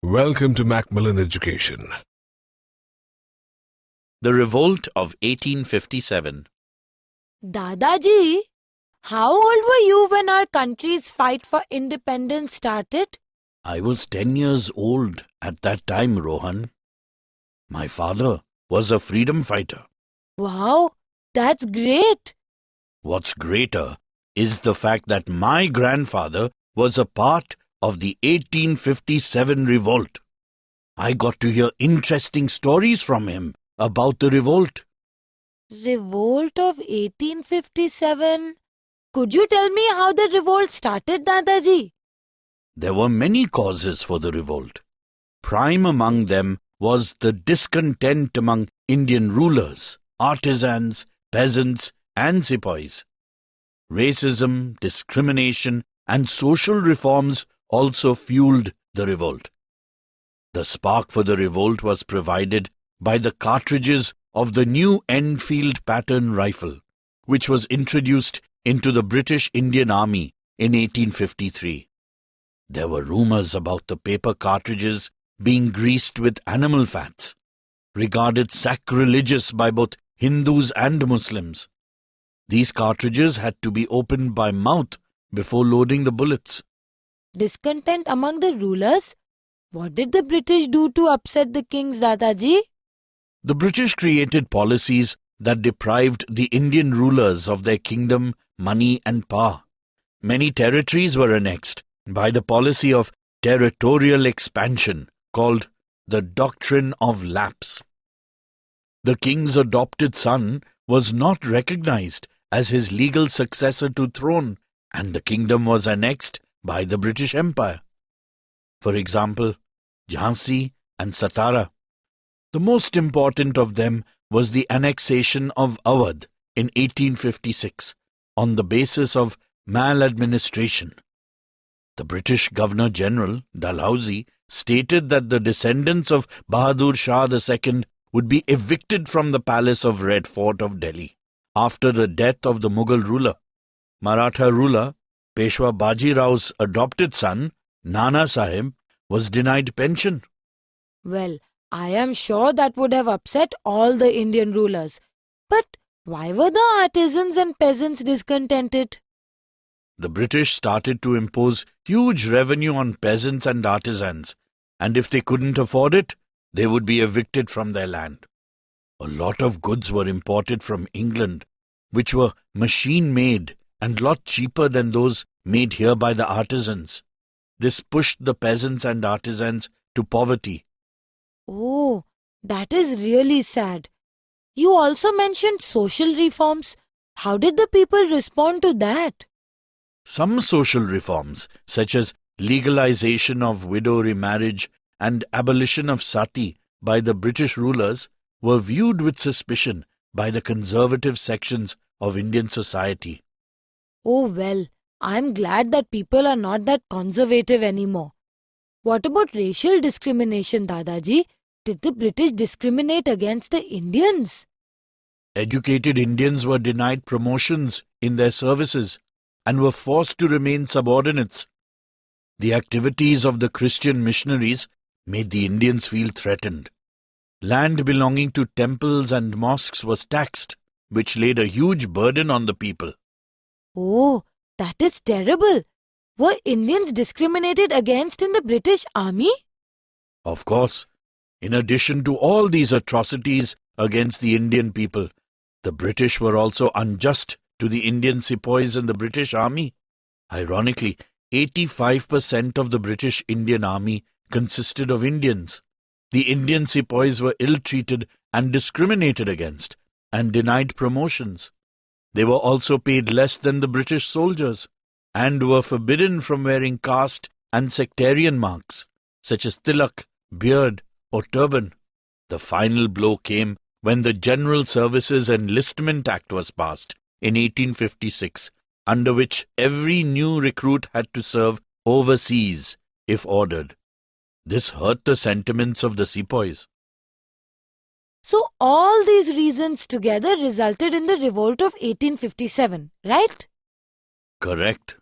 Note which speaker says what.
Speaker 1: Welcome to Macmillan Education.
Speaker 2: The Revolt of 1857.
Speaker 3: Dadaji, how old were you when our country's fight for independence started?
Speaker 2: I was 10 years old at that time, Rohan. My father was a freedom fighter.
Speaker 3: Wow, that's great.
Speaker 2: What's greater is the fact that my grandfather was a part of the 1857 revolt. I got to hear interesting stories from him about the revolt.
Speaker 3: Revolt of 1857. Could you tell me how the revolt started, Dadaji?
Speaker 2: There were many causes for the revolt. Prime among them was the discontent among Indian rulers, artisans, peasants, and sepoys. Racism, discrimination, and social reforms also fueled the revolt. The spark for the revolt was provided by the cartridges of the new Enfield pattern rifle, which was introduced into the British Indian Army in 1853. There were rumors about the paper cartridges being greased with animal fats, regarded sacrilegious by both Hindus and Muslims. These cartridges had to be opened by mouth before loading the bullets.
Speaker 3: Discontent among the rulers? What did the British do to upset the kings, Dadaji?
Speaker 2: The British created policies that deprived the Indian rulers of their kingdom, money and power. Many territories were annexed by the policy of territorial expansion called the Doctrine of Lapse. The king's adopted son was not recognized as his legal successor to throne, and the kingdom was annexed by the British Empire. For example, Jhansi and Satara. The most important of them was the Annexation of Awadh in 1856 on the basis of maladministration. The British Governor-General, Dalhousie, stated that the descendants of Bahadur Shah II would be evicted from the palace of Red Fort of Delhi after the death of the Mughal ruler. Maratha ruler Peshwa Baji Rao's adopted son, Nana Sahib, was denied pension.
Speaker 3: Well, I am sure that would have upset all the Indian rulers. But why were the artisans and peasants discontented?
Speaker 2: The British started to impose huge revenue on peasants and artisans, and if they couldn't afford it, they would be evicted from their land. A lot of goods were imported from England, which were machine-made and lot cheaper than those made here by the artisans. This pushed the peasants and artisans to poverty.
Speaker 3: Oh, that is really sad. You also mentioned social reforms. How did the people respond to that?
Speaker 2: Some social reforms, such as legalization of widow remarriage and abolition of sati by the British rulers, were viewed with suspicion by the conservative sections of Indian society.
Speaker 3: Oh well, I'm glad that people are not that conservative anymore. What about racial discrimination, Dadaji? Did the British discriminate against the Indians?
Speaker 2: Educated Indians were denied promotions in their services and were forced to remain subordinates. The activities of the Christian missionaries made the Indians feel threatened. Land belonging to temples and mosques was taxed, which laid a huge burden on the people.
Speaker 3: Oh, that is terrible. Were Indians discriminated against in the British Army?
Speaker 2: Of course, in addition to all these atrocities against the Indian people, the British were also unjust to the Indian sepoys in the British Army. Ironically, 85% of the British Indian Army consisted of Indians. The Indian sepoys were ill-treated and discriminated against, and denied promotions. They were also paid less than the British soldiers, and were forbidden from wearing caste and sectarian marks, such as tilak, beard, or turban. The final blow came when the General Services Enlistment Act was passed in 1856, under which every new recruit had to serve overseas if ordered. This hurt the sentiments of the sepoys.
Speaker 3: So all these reasons together resulted in the revolt of 1857, right?
Speaker 2: Correct.